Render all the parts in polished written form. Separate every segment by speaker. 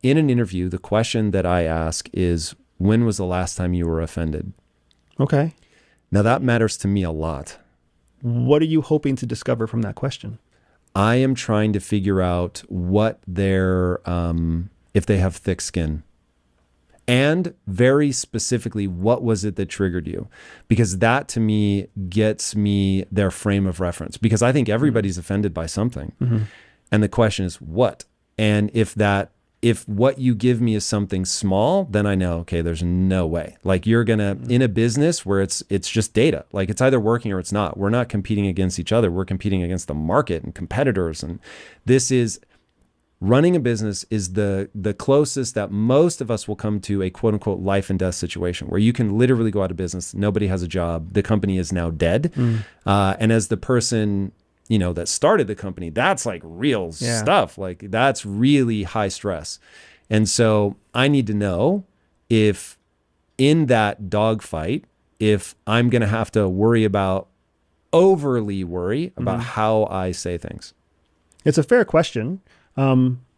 Speaker 1: in an interview, the question that I ask is, when was the last time you were offended?
Speaker 2: Okay.
Speaker 1: Now that matters to me a lot.
Speaker 2: What are you hoping to discover from that question?
Speaker 1: I am trying to figure out what their, if they have thick skin. And very specifically, what was it that triggered you? Because that to me gets me their frame of reference. Because I think everybody's offended by something.
Speaker 2: Mm-hmm.
Speaker 1: And the question is what? And if what you give me is something small, then I know, okay, there's no way. Like you're gonna, in a business where it's just data, like it's either working or it's not. We're not competing against each other. We're competing against the market and competitors. And this is, running a business is the closest that most of us will come to a quote unquote life and death situation where you can literally go out of business. Nobody has a job. The company is now dead. And as the person, that started the company, that's like real stuff. Like that's really high stress. And so I need to know if in that dogfight, if I'm going to have to overly worry about how I say things.
Speaker 2: It's a fair question.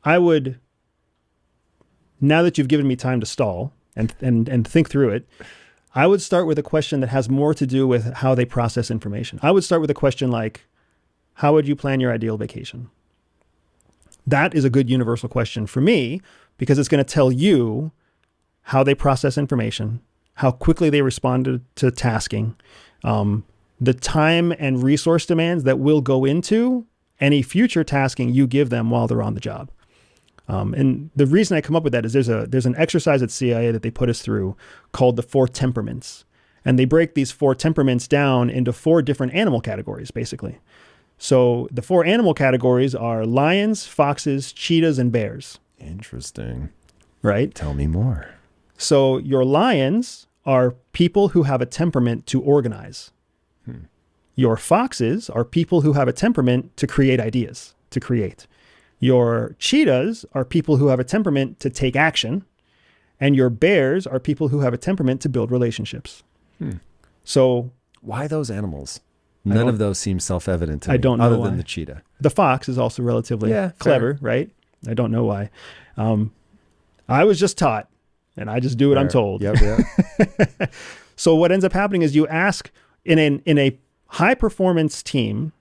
Speaker 2: I would, now that you've given me time to stall and think through it, I would start with a question that has more to do with how they process information. I would start with a question like, how would you plan your ideal vacation? That is a good universal question for me because it's going to tell you how they process information, how quickly they respond to tasking, the time and resource demands that will go into any future tasking you give them while they're on the job. And the reason I come up with that is there's an exercise at CIA that they put us through called the 4 temperaments. And they break these 4 temperaments down into 4 different animal categories, basically. So the 4 animal categories are lions, foxes, cheetahs, and bears.
Speaker 1: Interesting.
Speaker 2: Right?
Speaker 1: Tell me more.
Speaker 2: So your lions are people who have a temperament to organize. Your foxes are people who have a temperament to create ideas, to create. Your cheetahs are people who have a temperament to take action. And your bears are people who have a temperament to build relationships. So
Speaker 1: why those animals? None of those seem self-evident to me.
Speaker 2: I don't know
Speaker 1: other
Speaker 2: why.
Speaker 1: than the cheetah.
Speaker 2: The fox is also relatively clever, right? I don't know why. I was just taught, and I just do what I'm told.
Speaker 1: Yep.
Speaker 2: So what ends up happening is you ask in a high performance team.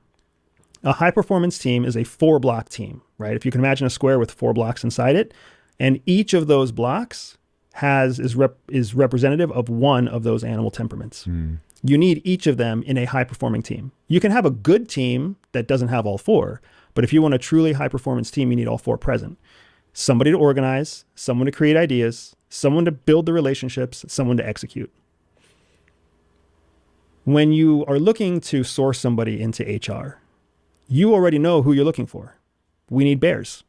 Speaker 2: A high performance team is a 4-block team, right? If you can imagine a square with 4 blocks inside it, and each of those blocks is representative of one of those animal temperaments. You need each of them in a high performing team. You can have a good team that doesn't have all 4, but if you want a truly high performance team, you need all 4 present. Somebody to organize, someone to create ideas, someone to build the relationships, someone to execute. When you are looking to source somebody into HR, you already know who you're looking for. We need bears.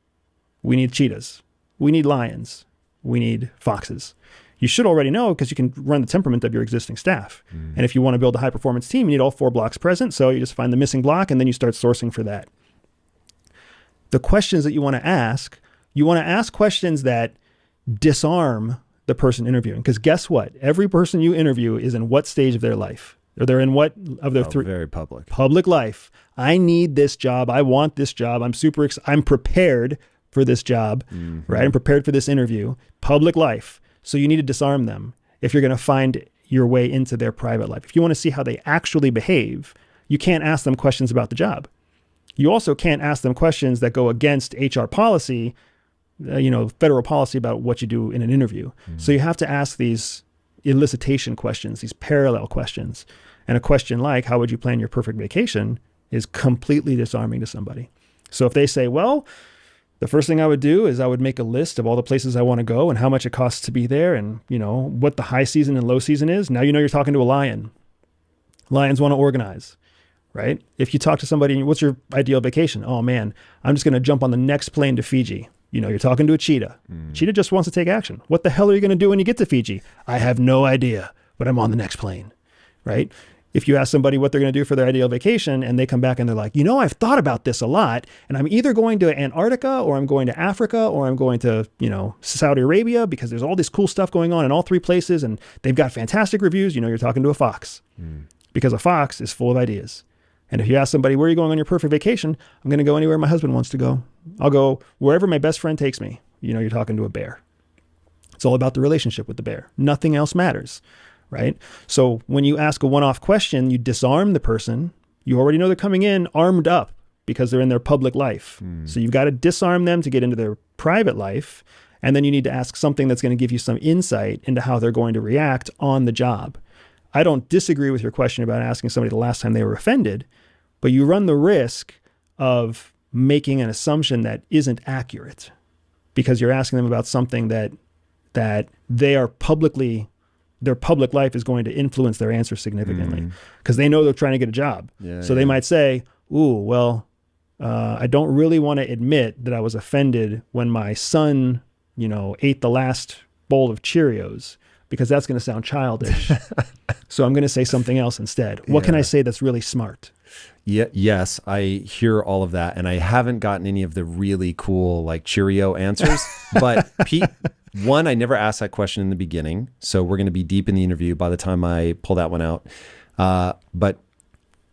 Speaker 2: We need cheetahs. We need lions. We need foxes. You should already know because you can run the temperament of your existing staff. And if you want to build a high performance team, you need all 4 blocks present. So you just find the missing block and then you start sourcing for that. The questions that you want to ask questions that disarm the person interviewing. Because guess what? Every person you interview is in what stage of their life? Or they're in what of their
Speaker 1: very
Speaker 2: public life. I need this job. I want this job. I'm prepared for this job, right? I'm prepared for this interview. Public life. So you need to disarm them if you're going to find your way into their private life. If you want to see how they actually behave, you can't ask them questions about the job. You also can't ask them questions that go against HR policy, federal policy about what you do in an interview. So you have to ask these elicitation questions, these parallel questions. And a question like, how would you plan your perfect vacation, is completely disarming to somebody. So if they say, well, the first thing I would do is I would make a list of all the places I want to go and how much it costs to be there and, what the high season and low season is. Now you're talking to a lion. Lions want to organize, right? If you talk to somebody, what's your ideal vacation? Oh man, I'm just going to jump on the next plane to Fiji. You're talking to a cheetah. Cheetah just wants to take action. What the hell are you going to do when you get to Fiji? I have no idea, but I'm on the next plane, right? If you ask somebody what they're going to do for their ideal vacation and they come back and they're like, I've thought about this a lot and I'm either going to Antarctica or I'm going to Africa or I'm going to, Saudi Arabia because there's all this cool stuff going on in all 3 places and they've got fantastic reviews. You're talking to a fox because a fox is full of ideas. And if you ask somebody, where are you going on your perfect vacation? I'm going to go anywhere my husband wants to go. I'll go wherever my best friend takes me. you're talking to a bear. It's all about the relationship with the bear. Nothing else matters, right? So when you ask a one-off question, you disarm the person. You already know they're coming in armed up because they're in their public life. So you've got to disarm them to get into their private life. And then you need to ask something that's going to give you some insight into how they're going to react on the job. I don't disagree with your question about asking somebody the last time they were offended, but you run the risk of making an assumption that isn't accurate because you're asking them about something that they are their public life is going to influence their answer significantly because they know they're trying to get a job. So they might say, ooh, well, I don't really want to admit that I was offended when my son, ate the last bowl of Cheerios because that's going to sound childish. So I'm going to say something else instead. What can I say that's really smart?
Speaker 1: Yeah, yes, I hear all of that, and I haven't gotten any of the really cool like Cheerio answers. But Pete, one, I never asked that question in the beginning, so we're going to be deep in the interview by the time I pull that one out. But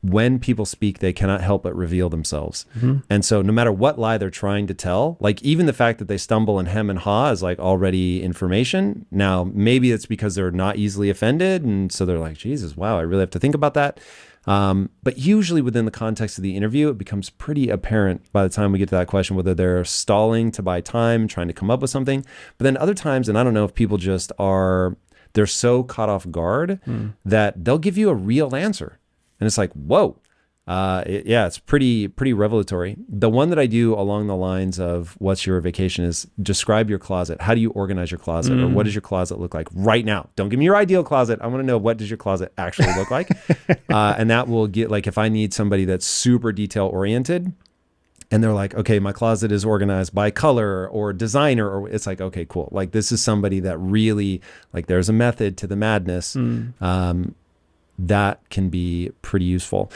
Speaker 1: when people speak, they cannot help but reveal themselves. And so no matter what lie they're trying to tell, like even the fact that they stumble and hem and haw is like already information. Now, maybe it's because they're not easily offended. And so they're like, Jesus, wow, I really have to think about that. But usually within the context of the interview, it becomes pretty apparent by the time we get to that question, whether they're stalling to buy time, trying to come up with something. But then other times, and I don't know if people just they're so caught off guard that they'll give you a real answer. And it's like, whoa, it's pretty revelatory. The one that I do along the lines of what's your vacation is describe your closet. How do you organize your closet? Or what does your closet look like right now? Don't give me your ideal closet. I want to know, what does your closet actually look like? And that will get, like, if I need somebody that's super detail oriented and they're like, okay, my closet is organized by color or designer, or it's like, okay, cool. Like this is somebody that really, like, there's a method to the madness. That can be pretty useful.